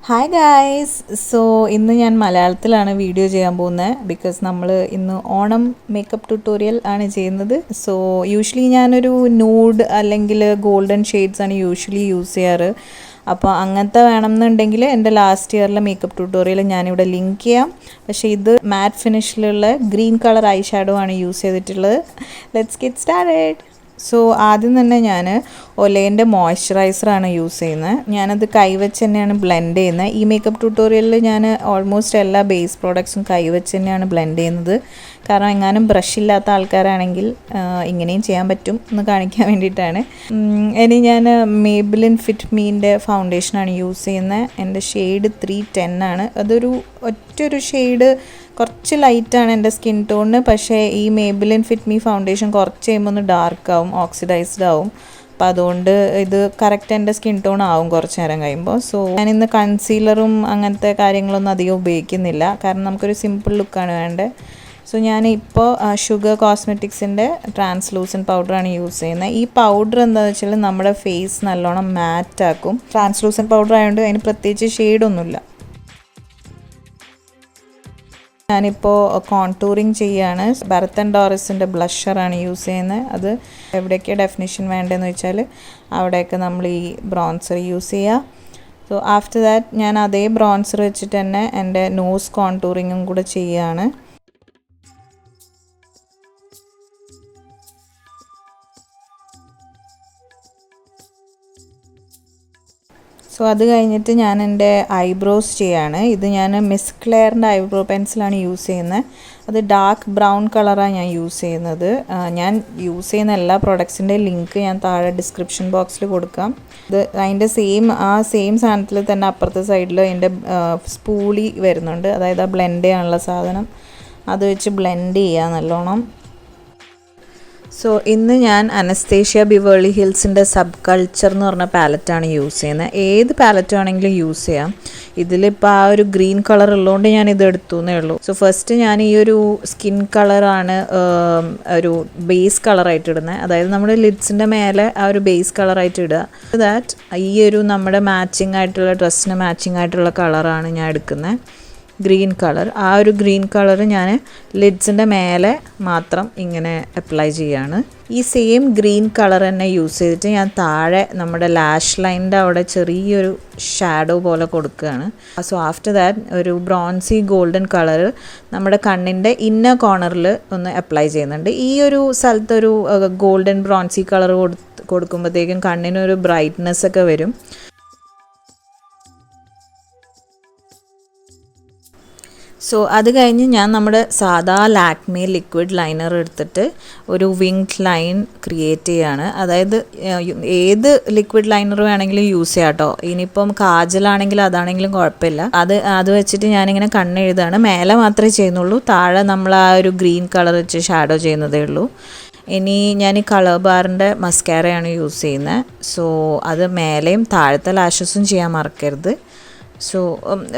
Hi guys. So ഇന്ന് ഞാൻ മലയാളത്തിലാണ് വീഡിയോ ചെയ്യാൻ പോകുന്നത് ബിക്കോസ് നമ്മൾ ഇന്ന് ഓണം മേക്കപ്പ് ട്യൂട്ടോറിയൽ ആണ് ചെയ്യുന്നത്. സോ യൂഷ്വലി ഞാനൊരു നൂഡ് അല്ലെങ്കിൽ ഗോൾഡൻ ഷെയ്ഡ്സ് ആണ് യൂഷ്വലി യൂസ് ചെയ്യാറ്. അപ്പോൾ അങ്ങനത്തെ വേണമെന്നുണ്ടെങ്കിൽ എൻ്റെ ലാസ്റ്റ് ഇയറിലെ മേക്കപ്പ് ട്യൂട്ടോറിയൽ ഞാനിവിടെ ലിങ്ക് ചെയ്യാം. പക്ഷേ ഇത് മാറ്റ് ഫിനിഷിലുള്ള ഗ്രീൻ കളർ ഐ ഷാഡോ ആണ് യൂസ് ചെയ്തിട്ടുള്ളത്. Let's get started. സോ ആദ്യം തന്നെ ഞാൻ ഒലേൻ്റെ മോയ്സ്ചറൈസറാണ് യൂസ് ചെയ്യുന്നത്. ഞാനത് കൈവച്ച് തന്നെയാണ് ബ്ലെൻഡ് ചെയ്യുന്നത്. ഈ മേക്കപ്പ് ട്യൂട്ടോറിയലിൽ ഞാൻ ഓൾമോസ്റ്റ് എല്ലാ ബേസ് പ്രോഡക്ട്സും കൈവച്ച് തന്നെയാണ് ബ്ലെൻഡ് ചെയ്യുന്നത്. കാരണം എങ്ങാനും ബ്രഷ് ഇല്ലാത്ത ആൾക്കാരാണെങ്കിൽ ഇങ്ങനെയും ചെയ്യാൻ പറ്റും എന്ന് കാണിക്കാൻ വേണ്ടിയിട്ടാണ്. ഇനി ഞാൻ മേബിലിൻ ഫിറ്റ് മീൻ്റെ ഫൗണ്ടേഷനാണ് യൂസ് ചെയ്യുന്നത്. എൻ്റെ ഷെയ്ഡ് 310 ആണ്. അതൊരു ഒറ്റൊരു ഷെയ്ഡ് കുറച്ച് ലൈറ്റാണ് എൻ്റെ സ്കിൻ ടോണിന്. പക്ഷേ ഈ മേബിലിൻ ഫിറ്റ് മീ ഫൗണ്ടേഷൻ കുറച്ച് കഴിയുമ്പോൾ ഒന്ന് ഡാർക്ക് ആവും, ഓക്സിഡൈസ്ഡ് ആവും. അപ്പോൾ അതുകൊണ്ട് ഇത് കറക്റ്റ് എൻ്റെ സ്കിൻ ടോൺ ആവും കുറച്ച് നേരം കഴിയുമ്പോൾ. സോ ഞാനിന്ന് കൺസീലറും അങ്ങനത്തെ കാര്യങ്ങളൊന്നും അധികം ഉപയോഗിക്കുന്നില്ല, കാരണം നമുക്കൊരു സിമ്പിൾ ലുക്കാണ് വേണ്ടത്. സോ ഞാനിപ്പോൾ ഷുഗർ കോസ്മെറ്റിക്സിൻ്റെ ട്രാൻസ്ലൂസൻറ്റ് പൗഡറാണ് യൂസ് ചെയ്യുന്നത്. ഈ പൗഡർ എന്താണെന്ന് വെച്ചാൽ നമ്മുടെ ഫേസ് നല്ലോണം മാറ്റാക്കും. ട്രാൻസ്ലൂസൻറ്റ് പൗഡർ ആയതുകൊണ്ട് അതിന് പ്രത്യേകിച്ച് ഷെയ്ഡൊന്നുമില്ല. ഞാനിപ്പോൾ കോൺടൂറിങ് ചെയ്യാണ്. ഭരത് ആൻഡ് ഡോറിസിൻ്റെ ബ്ലഷറാണ് യൂസ് ചെയ്യുന്നത്. അത് എവിടെയൊക്കെ ഡെഫിനിഷൻ വേണ്ടതെന്ന് വെച്ചാൽ അവിടെയൊക്കെ നമ്മൾ ഈ ബ്രോൺസർ യൂസ് ചെയ്യുക. സോ ആഫ്റ്റർ ദാറ്റ് ഞാൻ അതേ ബ്രോൺസർ വെച്ചിട്ട് തന്നെ എൻ്റെ നോസ് കോൺടൂറിങ്ങും കൂടെ ചെയ്യുകയാണ്. സോ അത് കഴിഞ്ഞിട്ട് ഞാൻ എൻ്റെ ഐബ്രോസ് ചെയ്യാണ്. ഇത് ഞാൻ മിസ് ക്ലെയറിൻ്റെ ഐബ്രോ പെൻസിലാണ് യൂസ് ചെയ്യുന്നത്. അത് ഡാർക്ക് ബ്രൗൺ കളറാണ് ഞാൻ യൂസ് ചെയ്യുന്നത്. ഞാൻ യൂസ് ചെയ്യുന്ന എല്ലാ പ്രൊഡക്ട്സിൻ്റെ ലിങ്ക് ഞാൻ താഴെ ഡിസ്ക്രിപ്ഷൻ ബോക്സിൽ കൊടുക്കാം. ഇത് അതിൻ്റെ സെയിം സാധനത്തിൽ തന്നെ അപ്പുറത്തെ സൈഡിൽ എൻ്റെ സ്പൂളി വരുന്നുണ്ട്. അതായത് ആ ബ്ലെൻഡ് ചെയ്യാനുള്ള സാധനം, അത് വെച്ച് ബ്ലെൻഡ് ചെയ്യുക നല്ലോണം. സോ ഇന്ന് ഞാൻ അനസ്തേഷ്യ ബിവേർലി ഹിൽസിൻ്റെ സബ് കൾച്ചർ എന്ന് പറഞ്ഞ പാലറ്റാണ് യൂസ് ചെയ്യുന്നത്. ഏത് പാലറ്റ് ആണെങ്കിലും യൂസ് ചെയ്യാം. ഇതിലിപ്പോൾ ആ ഒരു ഗ്രീൻ കളർ ഉള്ളതുകൊണ്ട് ഞാൻ ഇത് എടുത്തു എന്നേ ഉള്ളൂ. സോ ഫസ്റ്റ് ഞാൻ ഈ ഒരു സ്കിൻ കളറാണ് ഒരു ബേസ് കളറായിട്ട് ഇടുന്നത്. അതായത് നമ്മുടെ ലിഡ്സിൻ്റെ മേലെ ആ ഒരു ബേസ് കളറായിട്ട് ഇടുക. ദാറ്റ് ഈ ഒരു നമ്മുടെ മാച്ചിങ് ആയിട്ടുള്ള ഡ്രസ്സിന് മാച്ചിങ് ആയിട്ടുള്ള കളറാണ് ഞാൻ എടുക്കുന്നത്, ഗ്രീൻ കളർ. ആ ഒരു ഗ്രീൻ കളർ ഞാൻ ലിഡ്സിൻ്റെ മേലെ മാത്രം ഇങ്ങനെ അപ്ലൈ ചെയ്യാണ്. ഈ സെയിം ഗ്രീൻ കളർ തന്നെ യൂസ് ചെയ്തിട്ട് ഞാൻ താഴെ നമ്മുടെ ലാഷ് ലൈനിൻ്റെ അവിടെ ചെറിയൊരു ഷാഡോ പോലെ കൊടുക്കുകയാണ്. സോ ആഫ്റ്റർ ദാറ്റ് ഒരു ബ്രോൺസി ഗോൾഡൻ കളർ നമ്മുടെ കണ്ണിൻ്റെ ഇന്നർ കോർണറിൽ ഒന്ന് അപ്ലൈ ചെയ്യുന്നുണ്ട്. ഈ ഒരു സ്ഥലത്തൊരു ഗോൾഡൻ ബ്രോൺസി കളർ കൊടുക്കുമ്പോഴത്തേക്കും കണ്ണിനൊരു ബ്രൈറ്റ്നെസ് ഒക്കെ വരും. സോ അത് കഴിഞ്ഞ് ഞാൻ നമ്മുടെ സാധാ ലാക്മേ ലിക്വിഡ് ലൈനർ എടുത്തിട്ട് ഒരു വിങ്ഡ് ലൈൻ ക്രിയേറ്റ് ചെയ്യാണ്. അതായത് ഏത് ലിക്വിഡ് ലൈനർ വേണമെങ്കിലും യൂസ് ചെയ്യാം കേട്ടോ. ഇനിയിപ്പം കാജലാണെങ്കിലും അതാണെങ്കിലും കുഴപ്പമില്ല. അത് വെച്ചിട്ട് ഞാനിങ്ങനെ കണ്ണെഴുതാണ്. മേലെ മാത്രമേ ചെയ്യുന്നുള്ളൂ, താഴെ നമ്മൾ ആ ഒരു ഗ്രീൻ കളർ വെച്ച് ഷാഡോ ചെയ്യുന്നതേ ഉള്ളൂ. ഇനി ഞാൻ ഈ കളർബാറിൻ്റെ മസ്കാരയാണ് യൂസ് ചെയ്യുന്നത്. സോ അത് മേലെയും താഴത്തെ ലാഷസും ചെയ്യാൻ മറക്കരുത്. സോ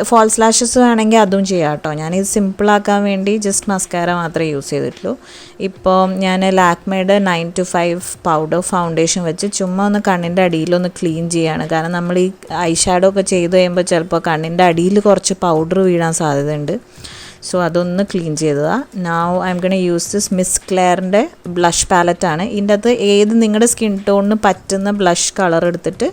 ഫാൾസ് ലാഷസ് വേണമെങ്കിൽ അതും ചെയ്യാം കേട്ടോ. ഞാനിത് സിമ്പിളാക്കാൻ വേണ്ടി ജസ്റ്റ് മസ്കാര മാത്രമേ യൂസ് ചെയ്തിട്ടുള്ളൂ. ഇപ്പോൾ ഞാൻ ലാക്മേയുടെ 9 to 5 പൗഡർ ഫൗണ്ടേഷൻ വെച്ച് ചുമ്മാ ഒന്ന് കണ്ണിൻ്റെ അടിയിലൊന്ന് ക്ലീൻ ചെയ്യാണ്. കാരണം നമ്മൾ ഈ ഐ ഷാഡോ ഒക്കെ ചെയ്ത് കഴിയുമ്പോൾ ചിലപ്പോൾ കണ്ണിൻ്റെ അടിയിൽ കുറച്ച് പൗഡർ വീഴാൻ സാധ്യതയുണ്ട്. സോ അതൊന്ന് ക്ലീൻ ചെയ്തതാണ്. Now I am gonna use this miss ക്ലെയറിൻ്റെ ബ്ലഷ് പാലറ്റാണ്. ഇതിൻ്റെ അകത്ത് ഏത് നിങ്ങളുടെ സ്കിൻ ടോണിന് പറ്റുന്ന ബ്ലഷ് കളർ എടുത്തിട്ട്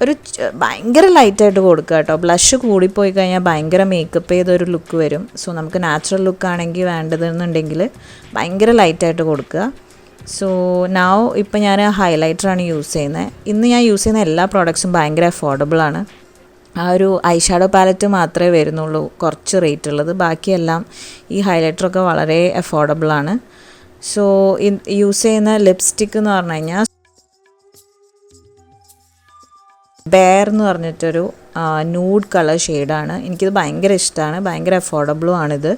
ഒരു ഭയങ്കര ലൈറ്റായിട്ട് കൊടുക്കുക കേട്ടോ. ബ്ലഷ് കൂടിപ്പോയി കഴിഞ്ഞാൽ ഭയങ്കര മേക്കപ്പ് ചെയ്തൊരു ലുക്ക് വരും. സോ നമുക്ക് നാച്ചുറൽ ലുക്കാണെങ്കിൽ വേണ്ടതെന്നുണ്ടെങ്കിൽ ഭയങ്കര ലൈറ്റായിട്ട് കൊടുക്കുക. സോ നൗ ഇപ്പം ഞാൻ ഹൈലൈറ്ററാണ് യൂസ് ചെയ്യുന്നത്. ഇന്ന് ഞാൻ യൂസ് ചെയ്യുന്ന എല്ലാ പ്രോഡക്ട്സും ഭയങ്കര അഫോർഡബിളാണ്. ആ ഒരു ഐ ഷാഡോ പാലറ്റ് മാത്രമേ വരുന്നുള്ളൂ കുറച്ച് റേറ്റ് ഉള്ളത്. ബാക്കിയെല്ലാം ഈ ഹൈലൈറ്ററൊക്കെ വളരെ അഫോർഡബിളാണ്. സോ യൂസ് ചെയ്യുന്ന ലിപ്സ്റ്റിക്ക് എന്ന് പറഞ്ഞു കഴിഞ്ഞാൽ ബെയർ എന്ന് പറഞ്ഞിട്ടൊരു ന്യൂഡ് കളർ ഷെയ്ഡാണ്. എനിക്കിത് ഭയങ്കര ഇഷ്ടമാണ്, ഭയങ്കര അഫോർഡബിളും ആണിത്.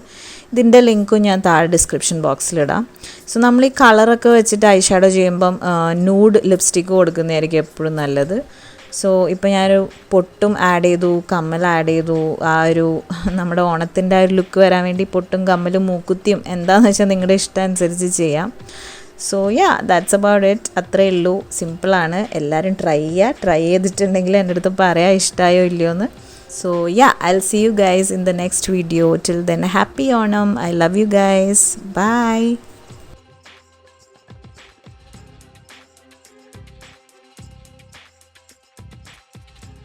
ഇതിൻ്റെ ലിങ്കും ഞാൻ താഴെ ഡിസ്ക്രിപ്ഷൻ ബോക്സിലിടാം. സോ നമ്മൾ ഈ കളറൊക്കെ വെച്ചിട്ട് ഐ ഷാഡോ ചെയ്യുമ്പം ന്യൂഡ് ലിപ്സ്റ്റിക്ക് കൊടുക്കുന്നതായിരിക്കും എപ്പോഴും നല്ലത്. സോ ഇപ്പോൾ ഞാനൊരു പൊട്ടും ആഡ് ചെയ്തു, കമ്മൽ ആഡ് ചെയ്തു. ആ ഒരു നമ്മുടെ ഓണത്തിൻ്റെ ആ ഒരു ലുക്ക് വരാൻ വേണ്ടി പൊട്ടും കമ്മലും മൂക്കുത്തിയും എന്താണെന്ന് വെച്ചാൽ നിങ്ങളുടെ ഇഷ്ടം അനുസരിച്ച് ചെയ്യാം. So that's about it. അത്രയേ ഉള്ളൂ, സിമ്പിളാണ്. എല്ലാവരും ട്രൈ ചെയ്തിട്ടുണ്ടെങ്കിൽ എൻ്റെ അടുത്ത് പറയാം ഇഷ്ടമായോ ഇല്ലയോ എന്ന്. So yeah, I'll see you guys in the next video. Till then, happy Onam. I love you guys. Bye.